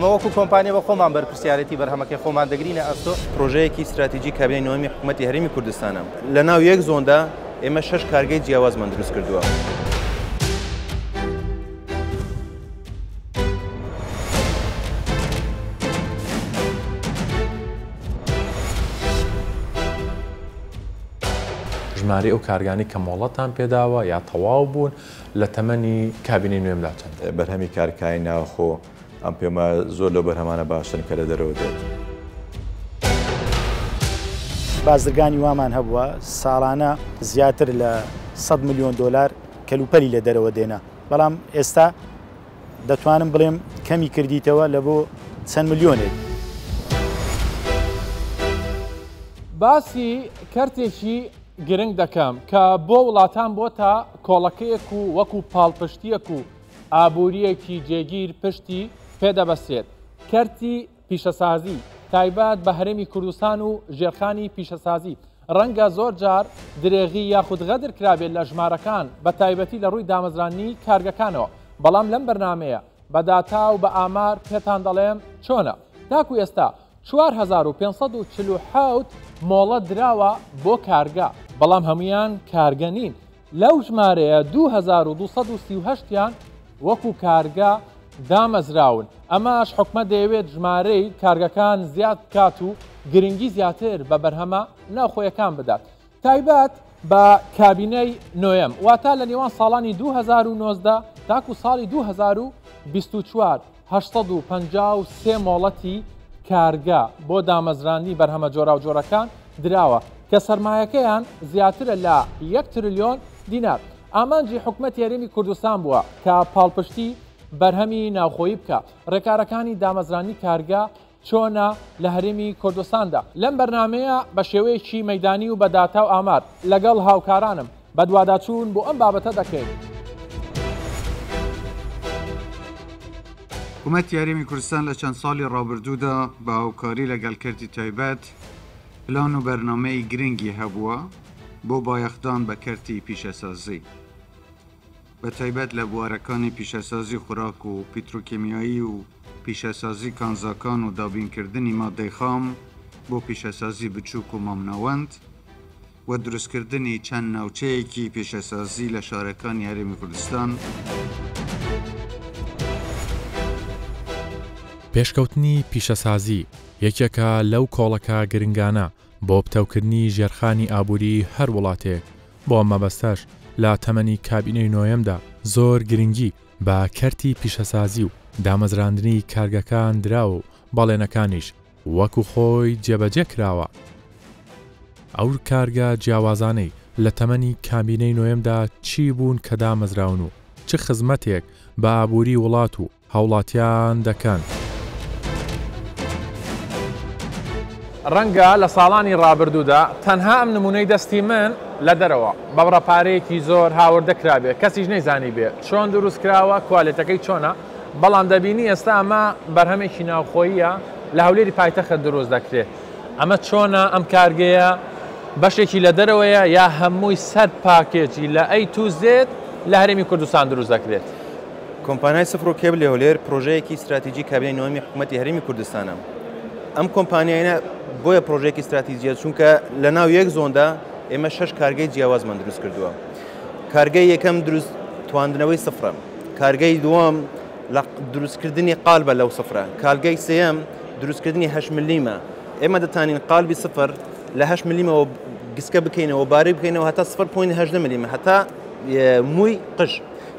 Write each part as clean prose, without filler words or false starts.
ئەمە وەکو کۆمپانیا بە خۆمان بەرپرسیارەتی بەرهەمەکەی خۆمان دەگرینە ئەستۆ پرۆژەیەکی استراتیژی کابینەی نۆمی حکوومەتی هەرێمی کوردستانە لە ناو یەک زۆندا ئێمە 6 کارگەی جیاوازمان دروست کردووە. ژمارە ئەو کارگانی کە مۆڵەتان پێداوە یا تەواو بوون لە تەمەنی کابینەی نوێمدا چەند؟ بەرهەمی کارکای ناوخۆ ئەم پێمە زۆر لەو بەرهەمانە باشترن کە لە دەرەوە دێت. بازرگانی وامان هەبووە ساڵانە زیاتر لە 100 میلیۆن دلار کەلوپەلی لە دەرەوە دێنە، بەڵام ئێستا دەتوانم بڵێم کەمی کردیتەوە لە بۆ چەند میلیۆنێک. باسی کەرتێکی گرنگ دەکەم کە بۆ وڵاتان بۆتە کۆڵەکەیەک و وەکو پاڵپشتیەک و ئابوووریەکی جێگیر پشتی پێدەبەسێت. کەرتی پیشەسازی تایبەت بە هەرێمی کوردستان و ژێرخانی پیشەسازی ڕەنگە زۆر جار درێغی یاخود غەدر کرابێت لە ژمارەکان بە تایبەتی لە ڕووی دامەزرانی کارگەکانەوە، بەڵام لەم بەرنمەیە بە داتا و بە ئامار پێتان دەڵێم چۆنە. تاکو ئێستا 4547 مۆڵە دراوە بۆ کارگا، بەڵام هەمویان کارگە نین. لەو ژمارەیە 2238یان وەکو کارگا دامەزراون. ئەماش حکومە دەیەوێت ژمارەی کارگەکان زیاد بکات و گرنگی زیاتر بە بەرهەمە ناوخۆیەکان بدات. تایبەت بە کابینەی نۆیەم واتە لە نێوان ساڵانی 2019 تاکو ساڵی 2024 853 مۆڵەتی کارگا بۆ دامەزرانی بەرهەمە جۆرا و جۆرەکان دراوە کە سەرمایەکەیان زیاترە لە 1 تریلیۆن دینار. ئامانجی حکومەتی هەرێمی کوردستان بووە کە پاڵپشتی بەرهەمی ناوخۆیی بکە ڕێکارەکانی دامەزرانی کارگا چۆنە لە هەرێمی کوردستاندا. لەم بەرنمەیە بە شێوەیەکی مەیدانی و بە داتا و ئامار لەگەڵ هاوکارانم بە دوواداچوون بۆ ئەم بابەتە دەکەین. حکوومەتی هەرێمی کوردستان لە چەند ساڵی ڕابردوودا بە هاوکاری لەگەڵ کەرتی تایبەت پلان و بەرنامەی گرنگی هەبووە بۆ بایەخدان بە کەرتی پیشەسازی، بە تایبەت لە بوارەکانی پیشەسازی خوراک و پیتروکیمیایی و پیشەسازی کانزاکان و دابینکردنی مادەی خام بۆ پیشەسازی بچووک و مامناوەند و دروستکردنی چەند ناوچەیەکی پیشەسازی لە شارەکانی هەرێمی کوردستان. پێشکەوتنی پیشەسازی یەکێکە لەو کۆڵەکە گرنگانە بۆ پتەوکردنی ژێرخانی ئابووری هەر وڵاتێک. بۆ مەبەستەش لە تەمەنی کابینەی نۆیەمدا زۆر گرنگی بە کەرتی پیشەسازی و دامەزراندنی کارگەکان دراوە و بەڵێنەکانیش وەکو خۆی جێبەجێ کراوە. ئەو کارگە جیاوازانەی لە تەمەنی کابینەی نۆیەمدا چی بوون کە دامەزراون و چ خزمەتێک بە ئابووری وڵات و هاوڵاتیان دەکەن. ڕەنگە لە ساڵانی ڕابردوودا تەنها ئەم نمونەی دەستی من لە دەرەوە بە بڕەپارەیەکی زۆر هاوردەکرابێ، کەسیش نەیزانی بێ چۆن دروست کراوە، کوالێتەکەی چۆنە، بەڵام دەبینی ئێستا ئەمە بەرهەمێکی ناوخۆییە لە هەولێری پایتەخت دروست دەکرێت. ئەمە چۆنە ئەم کارگەیە بەشێکی لە دەرەوەیە یا هەمووی سەر پاکێجی لە A to Z لە هەرێمی کوردستان دروست دەکرێت؟ کۆمپانیای سفر و کێبل هەولێر پرۆژەیەکی استراتیژی کابینەی نۆمی حکوومەتی هەرێمی کوردستانە. ئەم کۆمپانیایە بۆیە پرۆژێکی استراتیژیە چونکە لە ناو یەک زۆندا ئێمە 6 کارگەی جیاوازمان دروست کردووە. کارگەی یەکەم دروست تواندنەوەی سفرە، کارگەی دووەم لە دروستکردنی قالبە لەو سفرە، کارگەی سێەم دروستکردنی 8 ملیمە. ئێمە دەتانین قالبی سفر لە 8 ملیمەوە گسکە بکەینەوە باری بکەینەوە هەتا 0.8 ملیمە هەتا مووی قش،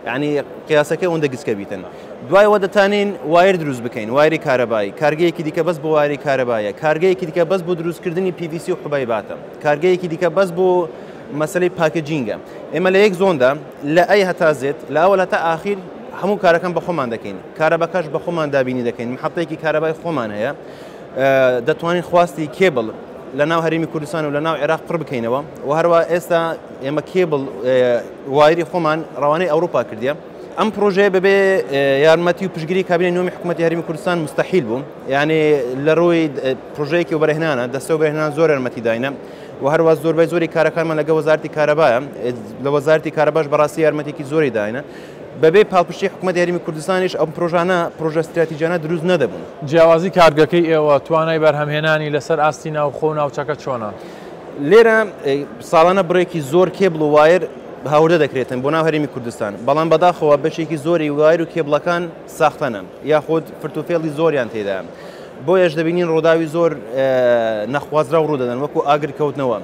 یعنی قیاسەکە ئەوەندە گسکە بیتن. دوایەوە دەتانین وایر دروست بکەین، وایری کارەبایی، کارگەیەکی دیکە بەس بۆ وایری کارەبایە، کارگەیەکی دیکە بەس بۆ دروستکردنی PVC و حوبایباتە، کارگەیەکی دیکە بەس بۆ مەسەلەی پاکەجینگە. ئێمە لە یەک زۆندا لە ئەی هەتا زێت لە ئەوەل هەتا ئاخیر هەموو کارەکان بە خۆمان دەکەین، کارەبەکەش بە خۆمان دابینی دەکەین، محەڵەیەکی کارەبای خۆمان هەیە، دەتوانین خواستی کێبڵ لە ناو هەرێمی کوردستان و لە ناو عێراق پڕ بکەینەوە و هەروە ئێستا ئێمە کێبڵ وایری خۆمان ڕەوانەی ئەوروپا کردیە. ئەم پرۆژەیە بەبێ یارمەتی و پشتگیری کابینەی نۆمی حکوومەتی هەرێمی کوردستان مستەحیل بوو، یعنی لە ڕووی پرۆژەیەکی وبەرهێنانە دەستە وبەرهێنان زۆر یارمەتی داینە و هەروە زۆربەی زۆری کارەکانمان لەگە وەزارەتی کارەبایە، لە وەزارەتی کارەباش بەڕاستی یارمەتێکی زۆری داینە. بەبێ پاڵپشتی حکوومەت یاریمی کوردستانیش ئەم پرۆژە استراتیژیانە دروست نەدەبوون. جیاوازی کارگەکەی ئێوە توانای بەرهەمهێنانی لەسەر ئاستی ناوخۆ و ناوچەکە چۆنە؟ لێرە ساڵانە بڕێکی زۆر کێبڵ و وایر هاوردە دەکرێتن بۆ ناو هەرێمی کوردستان، بەڵام بەداخەوە بەشێکی زۆری وایر و کێبڵەکان ساختەنە یاخود فرتوفێڵی زۆریان تێدا، بۆیەش دەبینین ڕۆداوی زۆر نەخوازرا و ڕوودەدەن وەکو ئاگرکەوتنەوە.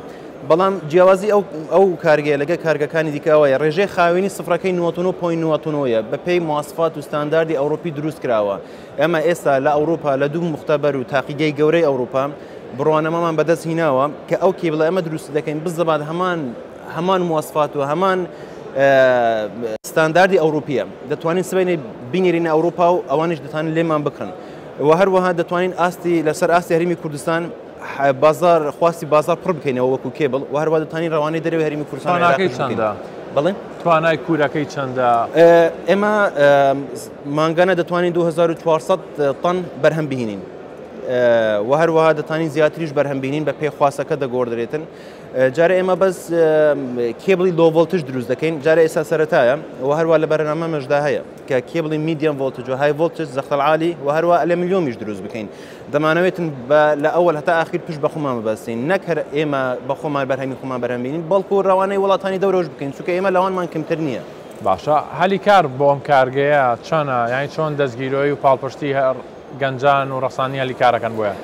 بەڵام جیاوازی ئەو کارگەیە لەگە کارگەکانی دیکەوەیە ڕێژەی خاوێنی سفرەکەی 99.99 بەپێی مواصفات و ستانداردی ئەوروپی دروست کراوە. ئێمە ئێستا لە ئەوروپا لە دوو مختبەر و تاقیگەی گەورەی ئەوروپا بڕوانەمەمان بەدەست هیناوە کە ئەو کێبڵە ئەمە دروست دەکەین بزەبات هەمان مواصفات و هەمان ستانداردی ئەوروپیە دەتوانین سبەینێ بینێرینە ئەوروپا و ئەوانش دەتوانن لێمان بکڕن و هەروەها دەتوانین لەسەر ئاستی هەرێمی کوردستان بازار خواستی بازار پڕ بکەینەوە وەکو کێبڵ و هەروە دەتوانین ڕەوانەی دەرەوەی هەرێمی کوردستان چەندە؟ بڵێن توانای کوورەکەی چەندە؟ ئێمە مانگانە دەتوانین 2400 تەن بەرهەم بهێنین و هەروەها دەتوانین زیاتریش بەرهەم بهێنین بە پێی خواستەکە دەگۆڕدرێتن. جارە ئێمە بەس کێبڵی لۆ ڤۆڵتژ دروست دەکەین، جارە ئێستا سەرەتایە و هەروە لە بەرنامەمەشدا هەیە کە کێبڵی میدیەم ڤۆڵتژ و های ڤۆڵتژ زەختەڵ عالی و هەروە ئەلەمیلیۆمیش دروست بکەین. دەمانەوێتن لە ئەوەل هەتا ئاخیر پشت بە خۆمان ببەستین، نەک هەر ئێمە بە خۆمان بەرهەمی خۆمان بەرهەم بینین، بەڵکو ڕەوانەی وڵاتانی دەورەش بکەین چونکە ئێمە لەوانمان کەمتر نییە. باشە هەلی کار بۆ ئەم کارگەیە چۆنە؟ یانی چۆن دەستگیرۆی و پاڵپشتی هەر گەنجان و ڕەسانی هەلی کارەکەن بۆیە؟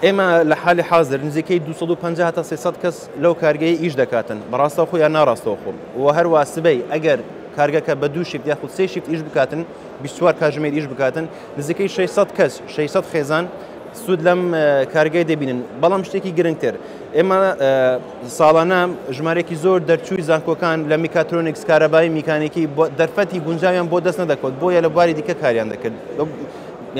ئێمە لە حالی حاضر نزیکەی 250 تا 300 کەس لەو کارگەی ئیش دەکاتن بەڕاستەوە خۆیان ناڕاستەوە خۆم و هەروە سبەی ئەگەر کارگەکە بە دوو شیفت یاخود سێ شیفت ئیش بکاتن 24 کاتژمێر ئیش بکاتن نزیکەی 600 کەس 600 خێزان سوود لەم کارگەی دەبینن. بەڵام شتێکی گرنگتر ئێمە ساڵانە ژمارێکی زۆر دەرچووی زانکۆکان لە میکاترۆنیکس کارەبایی میکانیکی دەرفەتی گونجاویان بۆ دەست نەدەکەوت بۆیە لە بواری دیکە کاریان دەکرد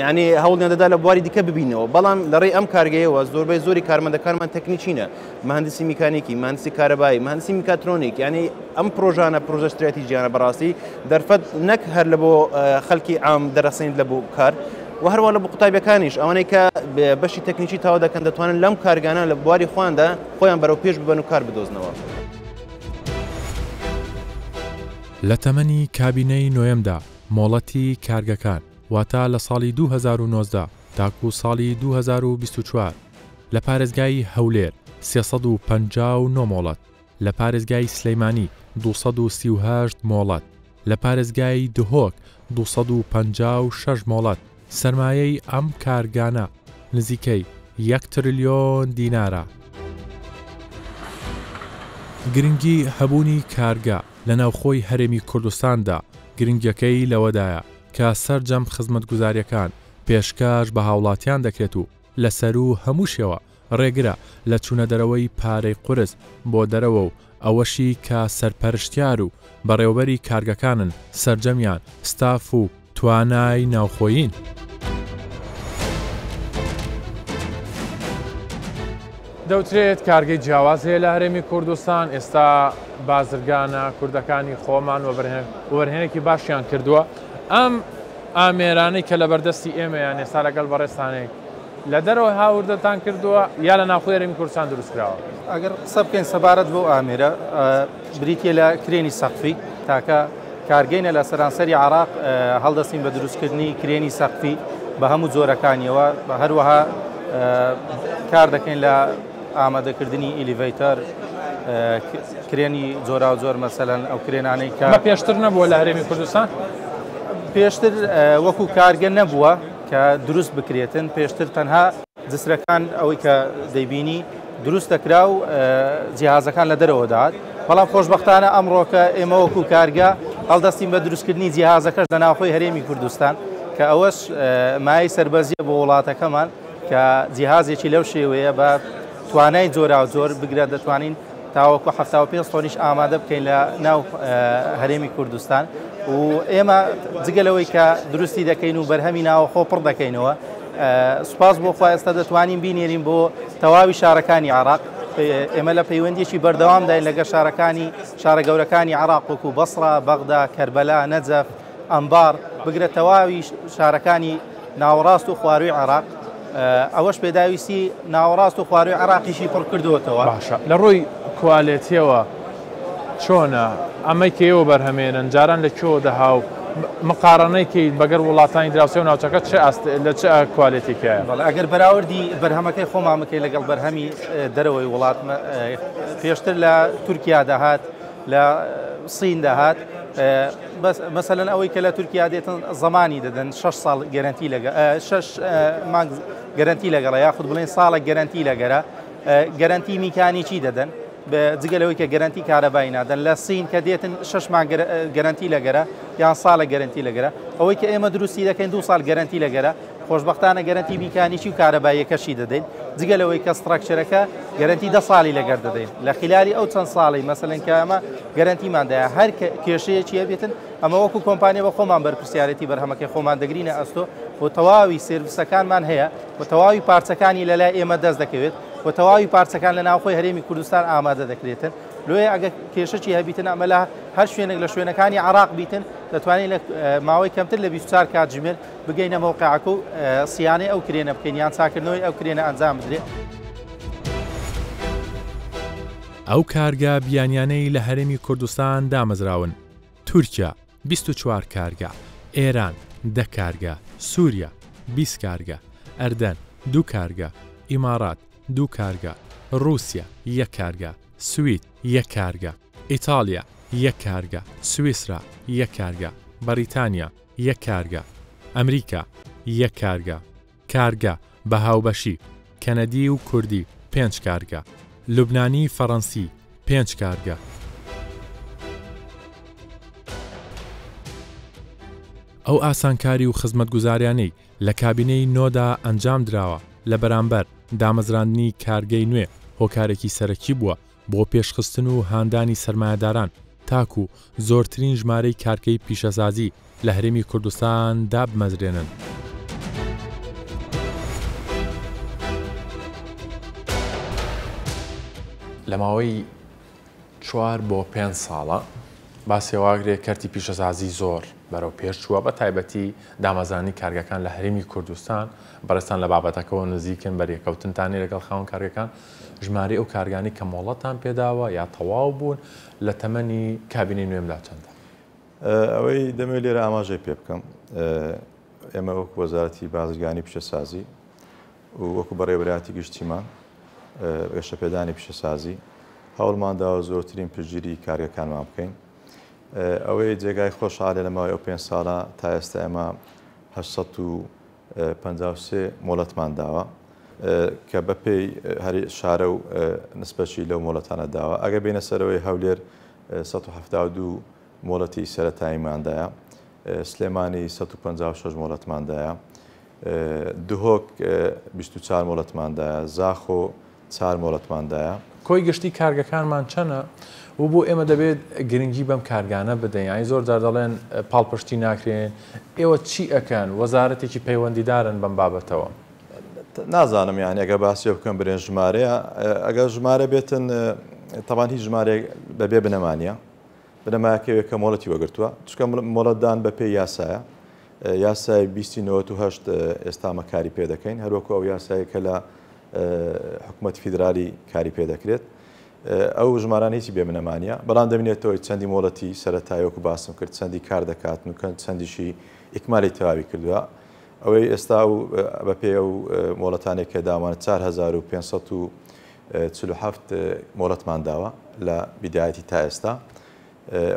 یعنی هەوڵیان دەدا لە بواری دیکە ببینەوە. بەڵام لەڕێی ئەم کارگەیەوە زۆربەی زۆری کارمەندەکانمان تەکنیکینە، مهندسی میکانیکی، مهندسی کارەبایی، مهندسی میکاترۆنیک، یعنی ئەم پرۆژانە پرۆژە استراتیژیانە بەڕاستی دەرفەت نەک هەر لە بۆ خەڵکی عام دەرەسێن لە بۆ کار و هەروە لە بۆ قوتابیەکانیش ئەوانەی کە بەشی تەکنیکی تاوا دەکەن دەتوانن لەم کارگانە لە بواری خواندا خۆیان بەرەو پێش ببەن و کار بدۆزنەوە. لە تەمەنی کابینەی نوێمدا مۆڵەتی کارگەکان واتە لە ساڵی 2019 تاکو ساڵی 2024 لە پارێزگای هەولێر 359 مۆڵەت، لە پارێزگای سلەیمانی 238 مۆڵەت، لە پارێزگای دهۆک 256 مۆڵەت. سەرمایەی ئەم کارگانە نزیکەی 1 تریلیۆن دینارە. گرنگی هەبوونی کارگا لە ناوخۆی هەرێمی کوردستاندا گرنگەکەی لەوەدایە کە سەرجەم خزمەتگوزاریەکان پێشکەش بە هاوڵاتیان دەکرێت و لەسەر و هەموو شێوە ڕێگرە لە چوونە دەرەوەی پارەی قورس بۆ دەرەوە و ئەوەشی کە سەرپەرشتیار و بەڕێوەبەری کارگەکانن سەرجەمیان ستاف و توانای ناوخۆیین. دەوترێت کارگەی جیاواز هەیە لە هەرێمی کوردستان، ئێستا بازرگانە کوردەکانی خۆمان وەبەرهێنێکی باشیان کردووە. ئەم ئامێرانەی کە لە بەردەستی ئێمەیان ئێستا لەگەڵ بەڕێستانەیە لە دەرەوە هاوردەتان کردووە یا لە ناوخۆی هەرێمی کوردستان دروست کراوە؟ ئەگەر قسە بکەین سەبارەت بۆ ئامێرە بریتە لە کرێنی سەقفی تاکە کارگەینە لە سەرانسەری عراق هەڵدەستین بە دروستکردنی کرێنی سەقفی بە هەموو جۆرەکانیەوە هەروەها کار دەکەین لە ئامادەکردنی ئیلیڤەیتەر کرێنی جۆرا و جۆر مەسەلەن ئەو کرێنانەی کە پێشتر نەبووە لە هەرێمی کوردستان پێشتر وەکو کارگە نەبووە کە دروست بکرێتن پێشتر تەنها جسرەکان ئەوەی کە دەیبینی دروست دەکرا و جیهازەکان لە دەرەوە دات بەڵام خۆشبەختانە ئەمڕۆکە ئێمە وەکو کارگە هەڵدەستین بە دروستکردنی جیهازەکەش لە ناوخۆی هەرێمی کوردستان کە ئەوەش مای سەربەزیە بۆ وڵاتەکەمان کە جیهازێکی لەو شێوەیە بە توانای جۆرا و جۆر بگرە دەتوانین تاوەکو 75 تۆنیش ئامادە بکەین لە ناو هەرێمی کوردستان و ئێمە جگەلەوەی کە دروستی دەکەین و بەرهەمی ناوەخۆ پڕ دەکەینەوە سوپاس بۆ خوا ئێستا دەتوانین بینێرین بۆ تەواوی شارەکانی عراق ئێمە لە پەیوەندیەکی بەردەوامداین لەگە شارە گەورەکانی عراق وەکو بەسڕا، بەغدا، کەربەلا، نەجەف، ئەمبار بگرە تەواوی شارەکانی ناوەڕاست و خواروی عراق ئەوەش پێداویستی ناوەڕاست و خواروی عراقیشی پڕ کردووەتەوە. باشە لە ڕووی کوالێتیەوە چۆنە ئەمەی کێوە بەرهەمێنن جاران لە کێوە دەها و مقارنەیەکی بەگەر وڵاتانی دراوسێ و ناوچەکە لە چه کوالیتیکایە ئەگەر بەراوردی بەرهەمەکەی خۆمان بکەین لەگەڵ بەرهەمی دەرەوەی وڵات پێشتر لە تورکیا داهات لە سین داهات مثلەن ئەوەی کە لە تورکیا دێتن زمانی دەدەن 6 ساڵ گەرنتی لەگە 6 مانگ گەرنتی لەگەڕە یاخود بڵێن ساڵە گەرنتی لەگەرە گەرنتی میکانیکی دەدەن جگەلەوەی کە گەرنتی کارەبایی نادەن لە سین کە دێتن 6 مانگ گەرنتی لەگەرە یان ساڵە گەرنتی لەگەرە ئەوەی کە ئێمە دروستی دەکەین 2 ساڵ گەرنتی لەگەرە خۆشببختانە گەرنتی میکانیکی و کارەباییەکەشی دەدەین جگەلەوەی کە ستراکچەرەکە گەرنتی 10 ساڵی لەگەر دەدەین لە خلالی ئەو چەند ساڵی مەسەلەن کە ئەمە گەرنتیماندایە هەر کێشەیەکی هەبێتن ئەمە وەکو کۆمپانیا بە خۆمان بەرپرسیارەتی بەرهەمەکەی خۆمان دەگرینە ئەستۆ بۆ تەواوی سێرڤیسەکانمان هەیە بۆ تەواوی پارچەکانی لەلای ئێمە دەست دەکەوێت بۆ تەواوی پارچەکان لە ناوخۆی هەرێمی کوردستان ئامادە دەکرێتن لۆیە ئەگە کێشەی هەبیتن ئەمە لە هەر شوێنێک لە شوێنەکانی عراق بیتن دەتوانین لە ماوەی کەمتر لە 24 کاتژمێر بگەینە مەوقعەکە و سیانەی ئەو کرێنە بکەین یان چاکردنەوەی ئەو کرێنە ئەنجام بدرێت. ئەو کارگا بیانیانەی لە هەرێمی کوردستان دامەزراون تورکیا 24 کارگا، ئێران 10 کارگا، سووریا 20 کارگا، ئەردەن 2 کارگا، ئیمارات 2 کارگا، رووسیا 1 کارگا، سوید 1 کارگا، ئیتالیا 1 کارگا، سویسرا 1 کارگا، بەریتانیا 1 کارگا، ئەمریکا 1 کارگا، کارگا بە هاوبەشی کەنەدی و کوردی 5 کارگا، لوبنانی فەڕەنسی 5 کارگا. ئەو ئاسانکاری و خزمەتگوزاریانەی لە کابینەی نۆدا ئەنجام دراوە لە بەرامبەر دامەزراندنی کارگەی نوێ هۆکارێکی سەرەکی بووە بۆ پێشخستن و هاندانی سەرمایەداران تاکو زۆرترین ژمارەی کارگەی پیشەسازی لە هەرێمی کوردستان دابمەزرێنن. لە ماوەی 4 بۆ 5 ساڵە باسێواگرێ کەرتی پیشەسازی زۆر بەرەو پێش چووە بە تایبەتی دامەزانی کارگەکان لە هەرێمی کوردستان بەڕێستان لە بابەتەکەەوە نزیکن بەریەکەوتنتانی لەگەڵ خاوەن کارگەکان ژماری ئەو کارگانی کە مۆڵەتان پێداوە یا تەواو بوون لە تەمەنی کابینەی نوێمدا چەندە؟ ئەوەی دەمێت لێرە ئاماژەی پێ بکەم ئێمە وەکو وەزارەتی بازرگانی پیشەسازی و وەکو بەڕێوەبەرایەتی گشتیمان گەشەپێدانی پیشەسازی هەوڵمانداوە زۆرترین پشتگیری کارگەکانمان بکەین. ئەوەی جێگای خۆشحالە لە ماوەی ئەو 5 ساڵە تا ئێستا ئێمە 853 مۆڵەتمان داوە کە بەپێی هەری شارە و نسبەتی لەو مۆڵەتانە داوە. ئەگە بینە سەرەوەی هەولێر 172 مۆڵەتی سەرەتاییماندایە، سلێمانی 156 مۆڵەتماندایە، دهۆک 24 مۆڵەتماندایە، زاخۆ 4 مۆڵەتماندایە. کۆی گشتی کارگەکانمان چەنە و بۆ ئێمە دەبێت گرنگی بەم کارگانە بدەین یانی زۆر جار دەڵێن پاڵپشتی ناکرێن ئێوە چی ئەکەن وەزارەتێکی پەیوەندیدارن بەم بابەتەوە؟ نازانم یان ئەگە باسی بکەم برێن ژمارەیە ئەگەر ژمارە بێتن تەوان هیچ ژمارێک بەبێ بنەمانە بنەماکەوێت کە مۆڵەتی وەگرتووە چکە مۆڵەتدان بە پێی یاسایە یاسای 1998 ئێستامە کاری پێ دەکەین هەروەکو ئەو یاسایە کە لە حکوومەتی فیدرالی کاری پێ دەکرێت ئەو ژماران هیچی بێ بنەمانە بەڵام دەبینێتەوەی چەندی مۆڵەتی سەرەتایوەکو باسم کرد چەندی کار دەکاتن و چەندیشی ئیکمالی تەواوی کردووە ئەوەی ئێستا و بە پێ ئەو مۆڵەتانێک کە داوانە 4547 مۆڵەتمان داوە لە بیدایەتی تا ئێستا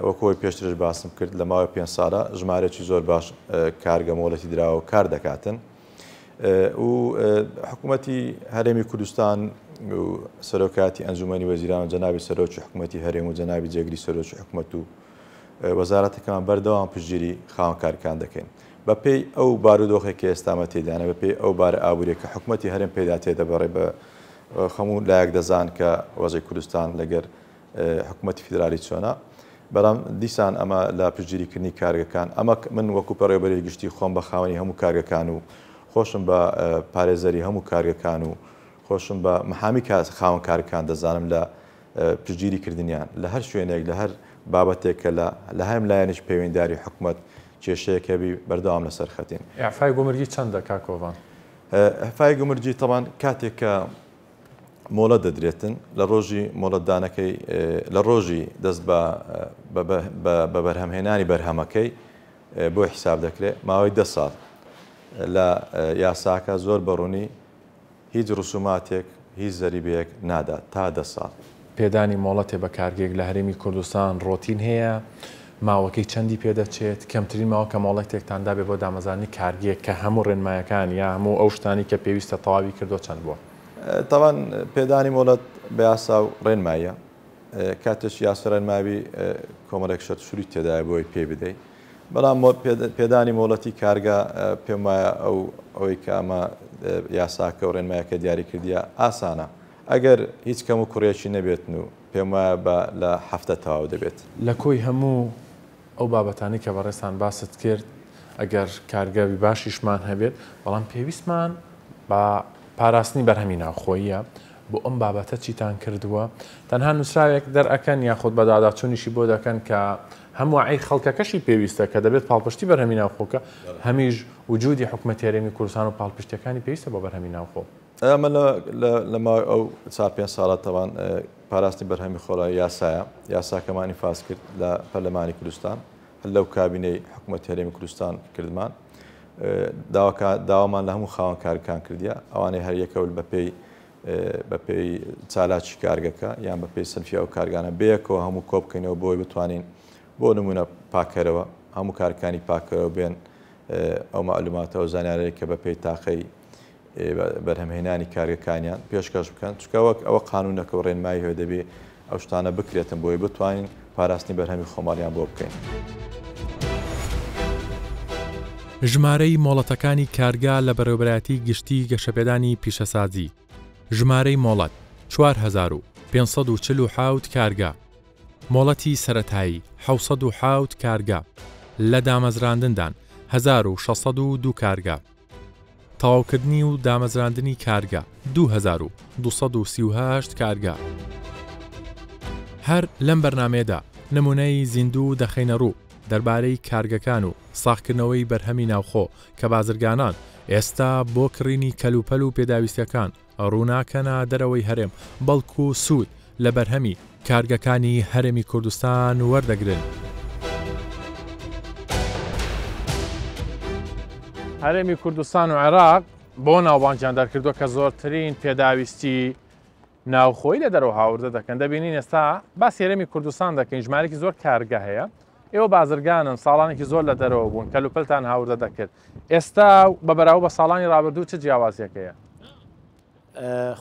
وەکۆی پێشترش باسم کرد لە ماوەی 5 ساڵە ژمارەی زۆر باش کارگە مۆڵەتی دراوە و کار دەکاتن و حکوومەتی هەرێمی کوردستان و سەرۆکاتی ئەنجومەنی وەزیران جەنابی سەرۆکی حکوومەتی هەرێم و جەنابی جێگری سەرۆکی حکوومەت و وەزارەتەکەمان بەردەوام پشتگیری خاوەن کارەکان دەکەین بە پێی ئەو بارودۆخێکی ئێستامە تێدانە بە پێی ئەو بارە ئابووریە کە حکوومەتی هەرێم پێدا تێدەبڕێ بە خەموو لایەک دەزان کە وەزەی کوردستان لەگەر حکوومەتی فیدرالی چۆنە بەڵام دیسان ئەمە لە پشتگیریکردنی کارگەکان ئەمە من وەکو پەڕێوەبەری گشتی خۆم بە خاوەنی هەموو کارگەکان و خۆشم بە پارێزەری هەموو کارگەکان و خۆشم بە مەحامی خاوەن کارەکان دەزانم لە پشتگیریکردنیان لە هەر شوێنێک لە هەر بابەتێکە لە هەم لایەنش پەیوەندیداری حکوومەت کێشەیەکەبی بەردەوام لەسەر خەتین. ئەعفای گومرگی چەندە کاکۆڤان؟ ئەعفای گومرگی تەمان کاتێک کە مۆڵە دەدرێتن لە ڕۆژی مۆڵەتدانەکەی لە ڕۆژی دەست بە بەرهەمهێنانی بەرهەمەکەی بۆ حیساب دەکرێت ماوەی 10 ساڵ لە یاساکە زۆر بەڕوونی هیچ ڕسوماتێک هیچ زەریبەیەک نادات تا 10 ساڵ. پێدانی مۆڵەتێ بە کارگێک لە هەرێمی کوردستان ڕۆتین هەیە ماوەکەی چەندی پێدەچێت کەمترین ماوە کە مۆڵەتێکتاندا بێ بۆ دامەزانی کارگێک کە هەموو ڕێنمایەکان یا هەموو ئەو شتانی کە پێویستە تەواوی کردو چەند بووە؟ تاوان پێدانی مۆڵەت بە یاسا و ڕێنمایە کاتێش یاسا ڕێنماوی کۆمەڵێک شەرت سووری تێدایە بۆی پێ بدەیت بەڵام پێدانی مۆڵەتی کارگا پێم وایە ئەوەی کە ئەمە یاساکە و ڕێنمایەکە دیاری کردیە ئاسانە ئەگەر هیچ کەم و کوڕێکی نەبێتن و پێم وایە لە هەفتە تەواو دەبێت. لە کۆی هەموو ئەو بابەتانی کە بەڕێستان باست کرد ئەگەر کارگەوی باشیشمان هەبێت بەڵام پێویستمان بە پاراستنی بەرهەمی ناوخۆییە بۆ ئەم بابەتە چیتان کردووە تەنها نووسراوێک دەرئەکەن یاخود بە داداچوونیشی بۆ دەکەن کە هەمووعی خەڵکەکەشی پێویستە کە دەبێت پاڵپشتی بەرهەمی ناوخۆکە هەمیش وجودی حکومەتی هەرێمی کوردستان و پاڵپشتەکانی پێویستە بۆ بەرهەمی ناوخۆ. ئەمە لە ماوەی ئەو 4-5 ساڵە تەوان پاراستنی بەرهەمی خۆڵای یاسایە یاساکەمانی فاز کرد لە پەرلەمانی کوردستان لەو کابینەی حکومەتی هەرێمی کوردستان کردمان داوامان لە هەموو خاوەن کارەکان کردیە ئەوانەی هەر یەکەول بەپێی چالاکی کارگەکە یان بەپێی سەرفیا و کارگانە بەیەکەوە هەموو کۆ بکەینەوە بۆی بتوانین بۆ نمونە پاکەرەوە هەموو کارەکانی پاکەرەوە بێن ئەو معلوماتەوە زانیارەیە کە بەپێی تاقەی بەرهەمهێنانی کارگەکانیان پێشکەش بکەن چکە وەک ئەوە قانونەکە و ڕێنمایی هەیە دەبێت ئەو شتانە بکرێتن بۆی بتوانین پاراستنی بەرهەمی خۆماڵیان بۆ بکەین. ژمارەی مۆڵەتەکانی کارگا لە بەڕێوەبەرایەتی گشتی گەشەپێدانی پیشەسازی ژمارەی مۆڵەت 4547 کارگا مۆڵەتی سەرەتایی 707 کارگا لە دامەزراندندان 1602 کارگا تەواوکردنی و دامەزراندنی کارگا 2238 کارگا. هەر لەم بەرنامێدا نمونەی زیندوو دەخەینە ڕوو دەربارەی کارگەکان و ساختکردنەوەی بەرهەمی ناوخۆ کە بازرگانان ئێستا بۆ کڕینی کەلوپەل و پێداویستەکان ڕووناکەنە دەرەوەی هەرێم بەڵکو و سوود لە بەرهەمی کارگەکانی هەرێمی کوردستان وەردەگرن. هەرێمی کوردستان و عێراق بۆ ناوبانگیان دەرکردووە کە زۆرترین پێداویستی ناوخۆی لە دەرەوە هاوردە دەکەن دەبینین ئێستا باسی هەرێمی کوردستان دەکەین ژمارەی زۆر کارگە هەیە ئێوە بازرگانن ساڵانێکی زۆر لە دەرەوە بوون کەلوپەلتان هاوردە دەکرد ئێستا بە بەراو بە ساڵانی ڕابردوو چ جیاوازیەکەیە؟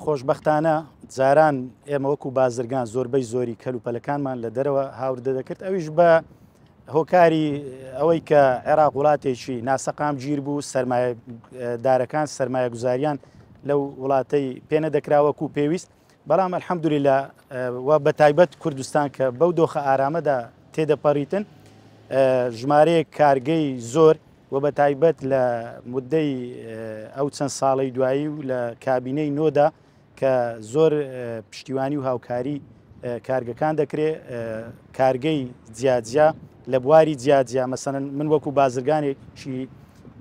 خۆشببختانە جاران ئێمە وەکو بازرگان زۆربەی زۆری کەلوپەلەکانمان لە دەرەوە هاوردە دەکرد ئەویش بە هۆکاری ئەوەی کە عێراق وڵاتێکی ناسەقام گیر بوو سەرمایەدارەکان سەرمایە گوزاریان لەو وڵاتەی پێنە دەکراوەکو پێویست بەڵام ئەلحەمدولیلا و بە تایبەت کوردستان کە بەو دۆخە ئارامەدا تێدەپەڕیتن ژمارەیە کارگەی زۆر و بە تایبەت لە مدەی ئەو چەند ساڵی دوایی و لە کابینەی نۆدا کە زۆر پشتیوانی و هاوکاری کارگەکان دەکرێت کارگەی جیاجیا لە بواری جیاجیا مەسەن من وەکو بازرگانێکی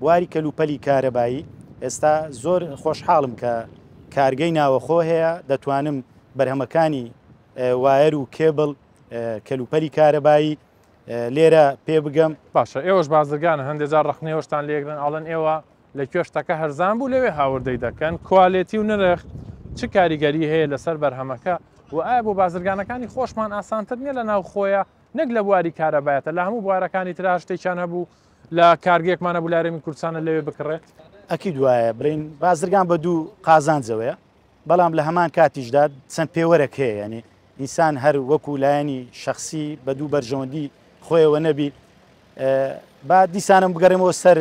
بواری کەلوپەلی کارەبایی ئێستا زۆر خۆشحاڵم کە کارگەی ناوەخۆ هەیە دەتوانم بەرهەمەکانی وایر و کێبڵ کەلوپەلی کارەبایی لێرە پێ بگەم. باشە ئێوەش بازرگانە هەندێک جار ڕخنەوەشتان لێگرن ئاڵەن ئێوە لە کوێشتەکە هەرزان بوو لەوێ هاوردەی دەکەن کوالێتی و نرخ چ کاریگەری هەیە لەسەر بەرهەمەکە و ئایا بۆ بازرگانەکانی خۆشمان ئاسانتر نییە لە ناو خۆیە نەک لە بواری کارەبایەتە لە هەموو بوارەکانی ترا شتێکیان هەبوو لە کارگێکمانە بوو لە هەرێمی کوردستانە لەوێ بکڕێت؟ ئەکی دوایە برین بازرگان بە دوو قازانجەوەیە بەڵام لە هەمان کاتیشدا چەند پێوەرەک هەیە یعنی ئینسان هەر وەکو لایەنی شخصی بە دوو بەرژەوەندی خۆیەوە نەبی با دیسانم بگەڕێمەوە سەر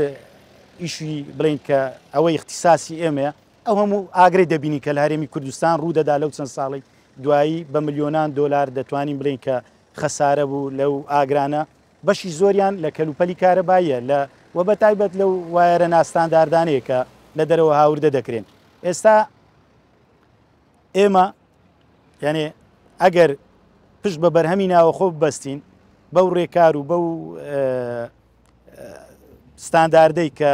ئیشی بڵین کە ئەوەی اختصاسی ئێمەیە ئەو هەموو ئاگری دەبینی کە لە هەرێمی کوردستان ڕوودەدا لەو چەند ساڵی دوایی بە ملیۆنان دۆلار دەتوانین بڵین کە خەسارە بوو لەو ئاگرانە بەشی زۆریان لە کەلوپەلی کارەباییە لە وە بە تایبەت لەو وایەرە ناستانداردانەیە کە لە دەرەوە هاوردە دەکرێن. ئێستا ئێمە یعنی ئەگەر پشت بە بەرهەمی ناوەخۆ ببەستین بەو ڕێکار و بەو ستانداردەی کە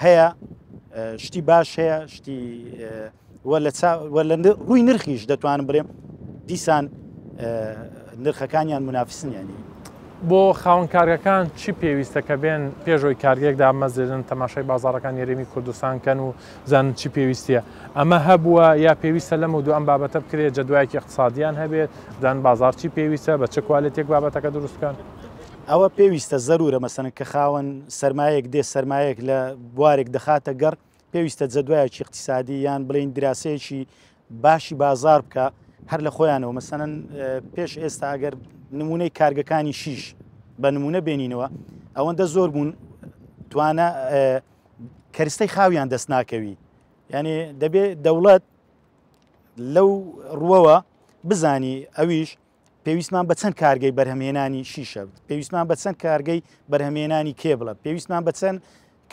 هەیە شتی باش هەیە شتی لە ڕووی نرخیش دەتوانم بڵێم دیسان نرخەکانیان منافسن ینی بۆ خاوەن کارگەکان چی پێویستە کە بێن پێشەوەی کارگەیەکدا مەزێنن تەماشای بازاڕەکان یاریمی کوردستان کەن و زانن چی پێویستیە ئەمە هەبووە یا پێویستە لەم و دوو ئەم بابەتە بکرێت جەدوایەکی اقتصادیان هەبێت دان بازار چی پێویستە بە چه کوالێتێک بابەتەکە دروستکەن ئەوە پێویستە زەرورە مەسەن کە خاوەن سەرمایەک دێ سەرمایەک لە بوارێک دەخاتە گەڕ پێویستە جەدوایەکی اقتصادی یان بڵین دراسەیەکی باشی بازار بکە هەر لە خۆیانەوە مەسەن پێش ئێستا ئەگەر نمونەی کارگەکانی شیش بە نمونە بێنینەوە ئەوەندە زۆر بوون توانە کەرستەی خاویان دەست ناکەوی یعنی دەبێت دەوڵەت لەو ڕووەوە بزانی ئەویش پێویستمان بە چەند کارگەی بەرهەمهێنانی شیشە پێویستمان بە چەند کارگەی بەرهەمهێنانی کێبڵە پێویستمان بە چەند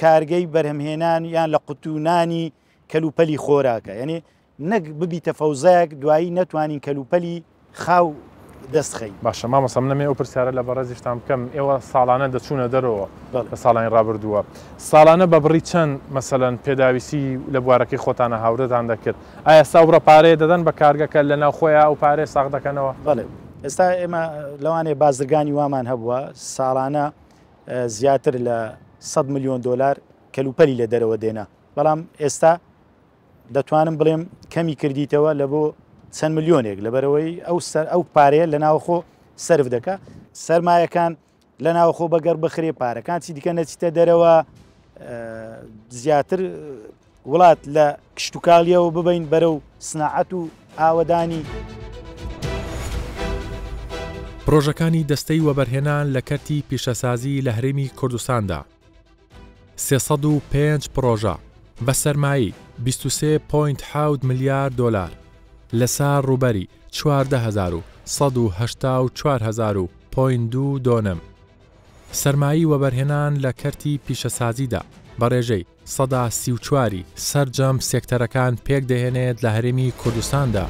کارگەی بەرهەمهێنان یان لە قوتونانی کەلوپەلی خۆراکە یعنی نەک ببیتە فەوزەیەک دوایی نەتوانین کەلوپەلی خاو دەستخەی باشە مامۆستا نەمێ ئەو پرسیارە لە بەڕێزیشتان بکەم ئێوە ساڵانە دەچوونە دەرەوە لە ساڵانی ڕابردووە ساڵانە بە بڕی چەند مەسەلەن پێداویستی لە بوارەکەی خۆتانە هاوردەتان دەکرد ئایا ساوڕە پارەیە دەدەن بە کارگەکە لە ناو خۆیان ئەو پارێ ساغ دەکەنەوە بەڵێ ئێستا ئێمە لەوانێ بازرگانی وامان هەبووە ساڵانە زیاتر لە 100 میلیۆن دلار کەلوپەلی لە دەرەوە دێنا بەڵام ئێستا دەتوانم بڵێم کەمی کردیتەوە لە بۆ چەند میلیۆنێک لەبەرەوەی ئەو پارەیە لە ناوخۆ سرف دەکە سەرمایەکان لە ناوخۆ بەگەڕ بخرێ پارەکان چی دیکە نەچیتە دەرەوە زیاتر وڵات لە کشتتوکاڵیەوە ببین بەرەو سناعەت و ئاوەدانی پرۆژەکانی دەستەی وەبەرهێنان لە کەرتی پیشەسازی لە هەرێمی کوردستاندا 305 پرۆژە بە سەرمایی 23.7 میلیارد دلار لەسەر ڕووبەری 14,184,2 دۆنم سەرمایی وەبەرهێنان لە کەرتی پیشەسازیدا بە ڕێژەی 134 سەرجەم سێکتەرەکان پێک دەهێنێت لە هەرێمی کوردستاندا.